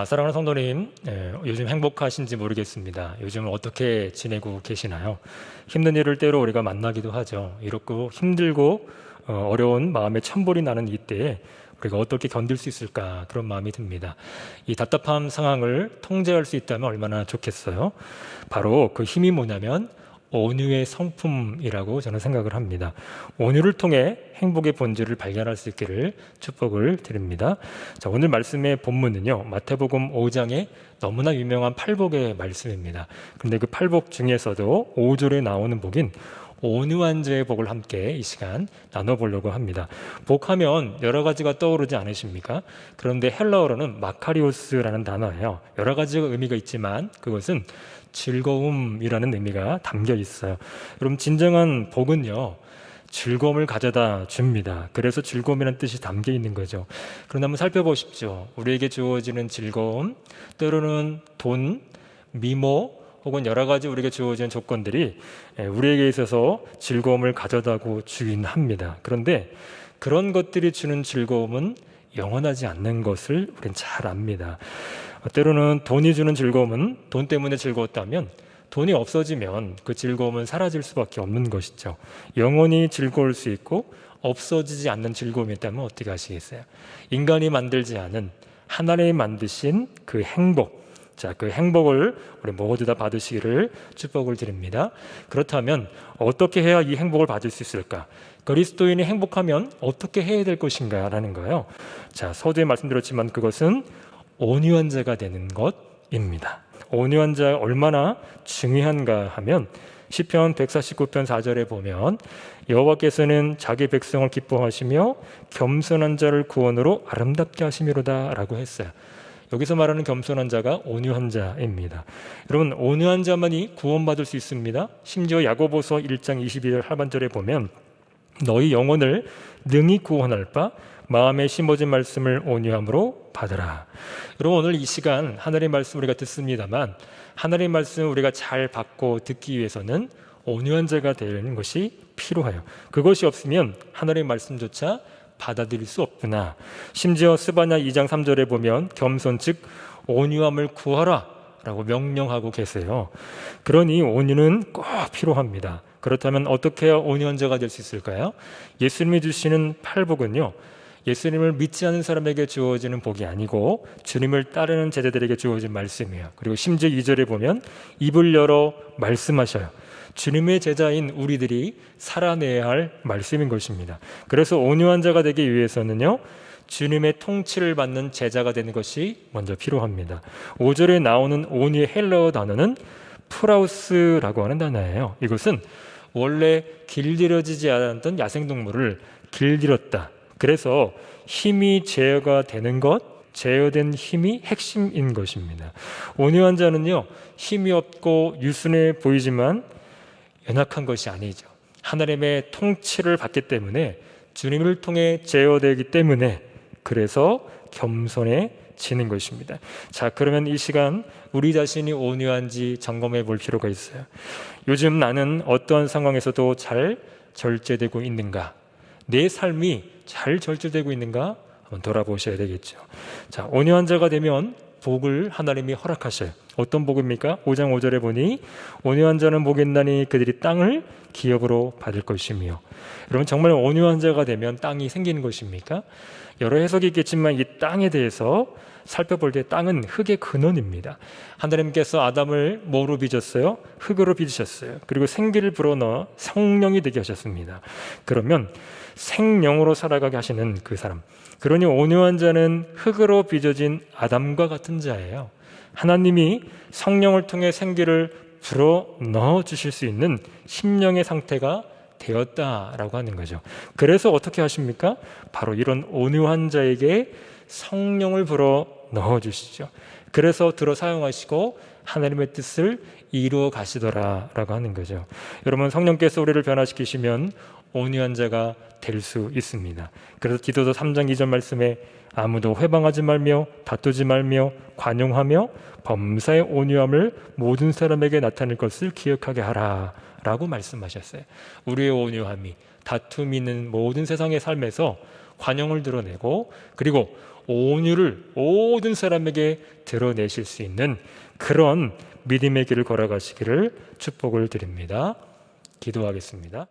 사랑하는 성도님, 요즘 행복하신지 모르겠습니다. 요즘 어떻게 지내고 계시나요? 힘든 일을 때로 우리가 만나기도 하죠. 이렇고 힘들고 어려운 마음에 천불이 나는 이때에 우리가 어떻게 견딜 수 있을까, 그런 마음이 듭니다. 이 답답한 상황을 통제할 수 있다면 얼마나 좋겠어요. 바로 그 힘이 뭐냐면 온유의 성품이라고 저는 생각을 합니다. 온유를 통해 행복의 본질을 발견할 수 있기를 축복을 드립니다. 자, 오늘 말씀의 본문은요, 마태복음 5장의 너무나 유명한 팔복의 말씀입니다. 그런데 그 팔복 중에서도 5절에 나오는 복인 온유한 자의 복을 함께 이 시간 나눠보려고 합니다. 복하면 여러 가지가 떠오르지 않으십니까? 그런데 헬라어로는 마카리오스라는 단어예요. 여러 가지 의미가 있지만 그것은 즐거움이라는 의미가 담겨 있어요. 여러분, 진정한 복은요, 즐거움을 가져다 줍니다. 그래서 즐거움이라는 뜻이 담겨 있는 거죠. 그런데 한번 살펴보십시오. 우리에게 주어지는 즐거움, 때로는 돈, 미모, 혹은 여러 가지 우리에게 주어지는 조건들이 우리에게 있어서 즐거움을 가져다고 주긴 합니다. 그런데 그런 것들이 주는 즐거움은 영원하지 않는 것을 우리는 잘 압니다. 때로는 돈이 주는 즐거움은 돈 때문에 즐거웠다면 돈이 없어지면 그 즐거움은 사라질 수밖에 없는 것이죠. 영원히 즐거울 수 있고 없어지지 않는 즐거움이 있다면 어떻게 하시겠어요? 인간이 만들지 않은 하나님이 만드신 그 행복, 자, 그 행복을 우리 모두 다 받으시기를 축복을 드립니다. 그렇다면 어떻게 해야 이 행복을 받을 수 있을까? 그리스도인이 행복하면 어떻게 해야 될 것인가 라는 거예요. 자, 서두에 말씀드렸지만 그것은 온유한 자가 되는 것입니다. 온유한 자가 얼마나 중요한가 하면 시편 149편 4절에 보면 여호와께서는 자기 백성을 기뻐하시며 겸손한 자를 구원으로 아름답게 하심이로다 라고 했어요. 여기서 말하는 겸손한 자가 온유한 자입니다. 여러분, 온유한 자만이 구원받을 수 있습니다. 심지어 야고보서 1장 22절 하반절에 보면 너희 영혼을 능히 구원할 바 마음에 심어진 말씀을 온유함으로 받으라. 여러분, 오늘 이 시간 하늘의 말씀 우리가 듣습니다만 하늘의 말씀 우리가 잘 받고 듣기 위해서는 온유한 자가 되는 것이 필요해요. 그것이 없으면 하늘의 말씀조차 받아들일 수 없구나. 심지어 스바냐 2장 3절에 보면 겸손 즉 온유함을 구하라 라고 명령하고 계세요. 그러니 온유는 꼭 필요합니다. 그렇다면 어떻게 해야 온유한 자가 될 수 있을까요? 예수님이 주시는 팔복은요, 예수님을 믿지 않는 사람에게 주어지는 복이 아니고 주님을 따르는 제자들에게 주어진 말씀이에요. 그리고 심지어 2절에 보면 입을 열어 말씀하셔요. 주님의 제자인 우리들이 살아내야 할 말씀인 것입니다. 그래서 온유한 자가 되기 위해서는요, 주님의 통치를 받는 제자가 되는 것이 먼저 필요합니다. 5절에 나오는 온유의 헬라어 단어는 프라우스라고 하는 단어예요. 이것은 원래 길들여지지 않았던 야생동물을 길들였다. 그래서 힘이 제어가 되는 것, 제어된 힘이 핵심인 것입니다. 온유한 자는요, 힘이 없고 유순해 보이지만 연약한 것이 아니죠. 하나님의 통치를 받기 때문에 주님을 통해 제어되기 때문에 그래서 겸손해지는 것입니다. 자, 그러면 이 시간 우리 자신이 온유한지 점검해 볼 필요가 있어요. 요즘 나는 어떠한 상황에서도 잘 절제되고 있는가? 내 삶이 잘 절제되고 있는가? 한번 돌아보셔야 되겠죠. 자, 온유한 자가 되면 복을 하나님이 허락하셔요. 어떤 복입니까? 5장 5절에 보니 온유한 자는 복이 있나니 그들이 땅을 기업으로 받을 것이며. 여러분, 정말 온유한 자가 되면 땅이 생기는 것입니까? 여러 해석이 있겠지만 이 땅에 대해서 살펴볼 때 땅은 흙의 근원입니다. 하나님께서 아담을 뭐로 빚었어요? 흙으로 빚으셨어요. 그리고 생기를 불어넣어 성령이 되게 하셨습니다. 그러면 생령으로 살아가게 하시는 그 사람, 그러니 온유한 자는 흙으로 빚어진 아담과 같은 자예요. 하나님이 성령을 통해 생기를 불어넣어 주실 수 있는 심령의 상태가 되었다라고 하는 거죠. 그래서 어떻게 하십니까? 바로 이런 온유한 자에게 성령을 불어넣어 주시죠. 그래서 들어 사용하시고 하나님의 뜻을 이루어 가시더라라고 하는 거죠. 여러분, 성령께서 우리를 변화시키시면 온유한 자가 될 수 있습니다. 그래서 디도서 3장 2절 말씀에 아무도 회방하지 말며 다투지 말며 관용하며 범사의 온유함을 모든 사람에게 나타낼 것을 기억하게 하라 라고 말씀하셨어요. 우리의 온유함이 다툼이 있는 모든 세상의 삶에서 관용을 드러내고, 그리고 온유를 모든 사람에게 드러내실 수 있는 그런 믿음의 길을 걸어가시기를 축복을 드립니다. 기도하겠습니다.